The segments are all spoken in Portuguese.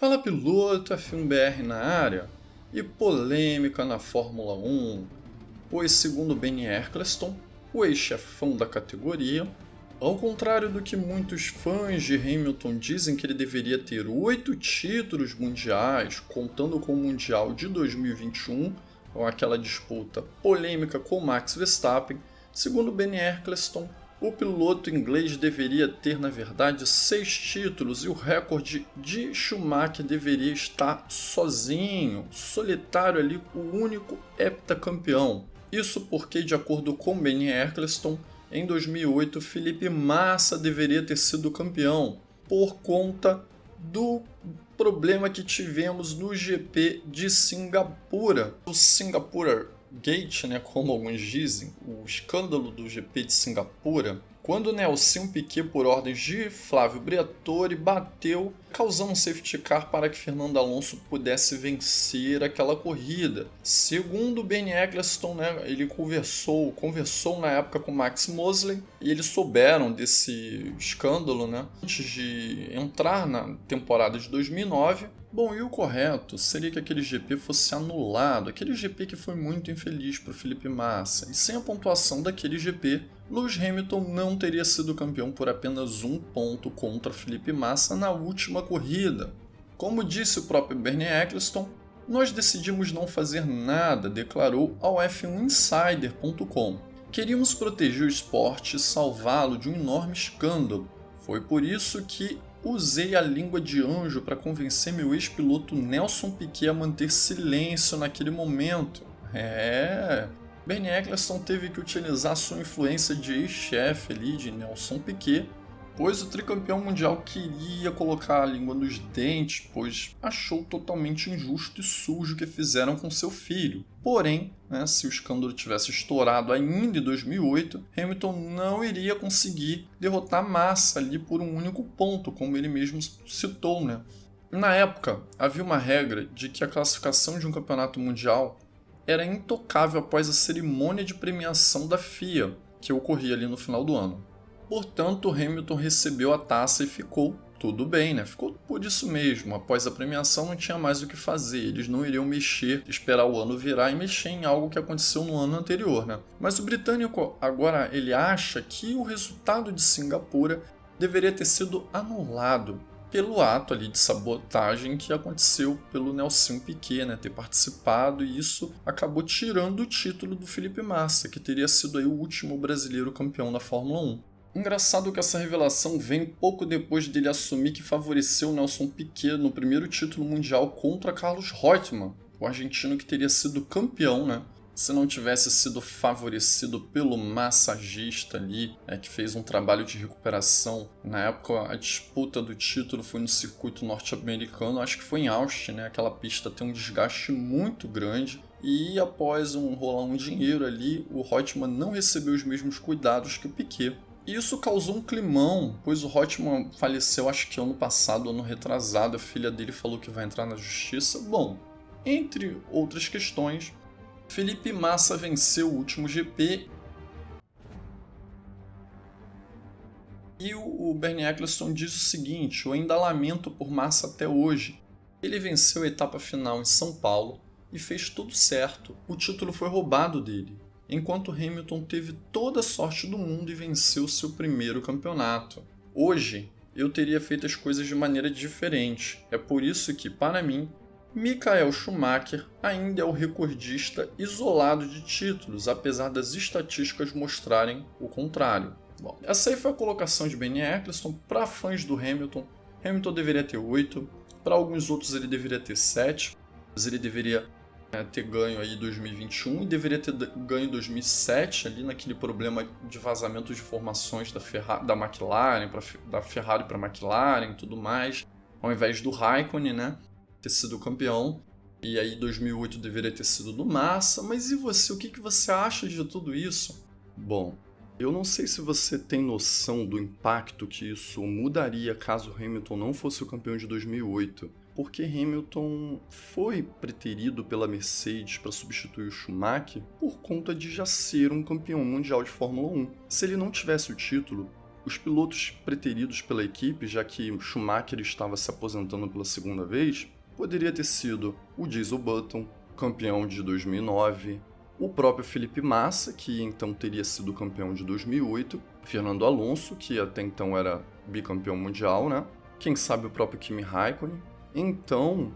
Fala piloto, F1BR na área e polêmica na Fórmula 1, pois segundo Bernie Ecclestone, o ex-chefão da categoria, ao contrário do que muitos fãs de Hamilton dizem que ele deveria ter 8 títulos mundiais, contando com o Mundial de 2021, com aquela disputa polêmica com Max Verstappen, segundo Bernie Ecclestone, o piloto inglês deveria ter, na verdade, 6 títulos e o recorde de Schumacher deveria estar sozinho, solitário ali, o único heptacampeão. Isso porque, de acordo com Bernie Ecclestone, em 2008 Felipe Massa deveria ter sido campeão por conta do problema que tivemos no GP de Singapura. O Singapura Gate, como alguns dizem, o escândalo do GP de Singapura, quando Nelson Piquet, por ordens de Flávio Briatore, bateu, causando um safety car para que Fernando Alonso pudesse vencer aquela corrida. Segundo Bernie Ecclestone, ele conversou na época com Max Mosley e eles souberam desse escândalo antes de entrar na temporada de 2009. Bom, e o correto seria que aquele GP fosse anulado, aquele GP que foi muito infeliz para o Felipe Massa. E sem a pontuação daquele GP, Lewis Hamilton não teria sido campeão por apenas um ponto contra Felipe Massa na última corrida. Como disse o próprio Bernie Ecclestone, nós decidimos não fazer nada, declarou ao F1Insider.com. Queríamos proteger o esporte e salvá-lo de um enorme escândalo. Foi por isso que usei a língua de anjo para convencer meu ex-piloto Nelson Piquet a manter silêncio naquele momento. Bernie Ecclestone teve que utilizar sua influência de ex-chefe ali de Nelson Piquet, pois o tricampeão mundial queria colocar a língua nos dentes, pois achou totalmente injusto e sujo o que fizeram com seu filho. Porém, se o escândalo tivesse estourado ainda em 2008, Hamilton não iria conseguir derrotar Massa ali por um único ponto, como ele mesmo citou. Na época, havia uma regra de que a classificação de um campeonato mundial era intocável após a cerimônia de premiação da FIA, que ocorria ali no final do ano. Portanto, Hamilton recebeu a taça e ficou tudo bem, Ficou por isso mesmo. Após a premiação não tinha mais o que fazer, eles não iriam mexer, esperar o ano virar e mexer em algo que aconteceu no ano anterior, Mas o britânico agora ele acha que o resultado de Singapura deveria ter sido anulado pelo ato ali de sabotagem que aconteceu pelo Nelson Piquet, ter participado, e isso acabou tirando o título do Felipe Massa, que teria sido aí o último brasileiro campeão da Fórmula 1. Engraçado que essa revelação vem pouco depois dele assumir que favoreceu Nelson Piquet no primeiro título mundial contra Carlos Reutemann, o argentino que teria sido campeão, se não tivesse sido favorecido pelo massagista ali, que fez um trabalho de recuperação. Na época, a disputa do título foi no circuito norte-americano, acho que foi em Austin, Aquela pista tem um desgaste muito grande. E após rolar um dinheiro ali, o Reutemann não recebeu os mesmos cuidados que o Piquet. Isso causou um climão, pois o Reutemann faleceu acho que ano passado, ano retrasado, a filha dele falou que vai entrar na justiça. Bom, entre outras questões, Felipe Massa venceu o último GP e o Bernie Ecclestone diz o seguinte: eu ainda lamento por Massa até hoje. Ele venceu a etapa final em São Paulo e fez tudo certo, o título foi roubado dele, enquanto Hamilton teve toda a sorte do mundo e venceu seu primeiro campeonato. Hoje, eu teria feito as coisas de maneira diferente. É por isso que, para mim, Michael Schumacher ainda é o recordista isolado de títulos, apesar das estatísticas mostrarem o contrário. Bom, essa aí foi a colocação de Bernie Ecclestone. Para fãs do Hamilton deveria ter 8, para alguns outros ele deveria ter 7, mas ele deveria ter ganho aí 2021 e deveria ter ganho 2007 ali naquele problema de vazamento de informações da McLaren, da Ferrari para a McLaren e tudo mais, ao invés do Raikkonen, ter sido campeão. E aí 2008 deveria ter sido do Massa. Mas e você? O que você acha de tudo isso? Bom, eu não sei se você tem noção do impacto que isso mudaria caso Hamilton não fosse o campeão de 2008. Porque Hamilton foi preterido pela Mercedes para substituir o Schumacher por conta de já ser um campeão mundial de Fórmula 1. Se ele não tivesse o título, Os pilotos preteridos pela equipe, já que Schumacher estava se aposentando pela segunda vez, poderia ter sido o Jenson Button, campeão de 2009, o próprio Felipe Massa, que então teria sido campeão de 2008, Fernando Alonso, que até então era bicampeão mundial, né? Quem sabe o próprio Kimi Raikkonen. Então,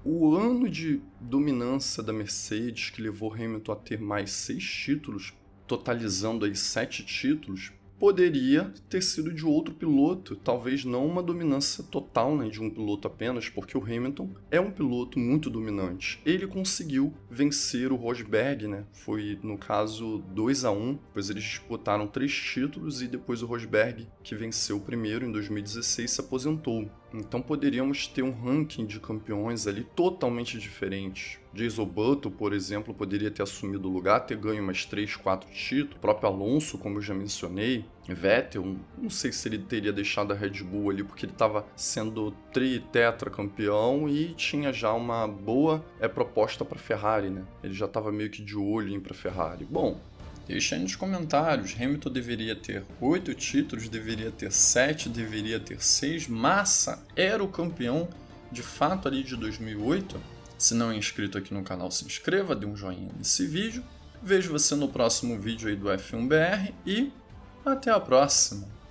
o ano de dominância da Mercedes, que levou Hamilton a ter mais 6 títulos, totalizando aí 7 títulos, poderia ter sido de outro piloto, talvez não uma dominância total, né, de um piloto apenas, porque o Hamilton é um piloto muito dominante. Ele conseguiu vencer o Rosberg, né? Foi, no caso, 2-1, pois eles disputaram 3 títulos e depois o Rosberg, que venceu o primeiro em 2016, se aposentou. Então poderíamos ter um ranking de campeões ali totalmente diferente. Jenson Button, por exemplo, poderia ter assumido o lugar, ter ganho mais 3, 4 títulos. O próprio Alonso, como eu já mencionei. Vettel, não sei se ele teria deixado a Red Bull ali, porque ele estava sendo tetracampeão e tinha já uma boa proposta para a Ferrari, né? Ele já estava meio que de olho em ir para a Ferrari. Bom, deixa aí nos comentários, Hamilton deveria ter 8 títulos, deveria ter 7, deveria ter 6. Massa era o campeão de fato ali de 2008? Se não é inscrito aqui no canal, se inscreva, dê um joinha nesse vídeo. Vejo você no próximo vídeo aí do F1BR e até a próxima!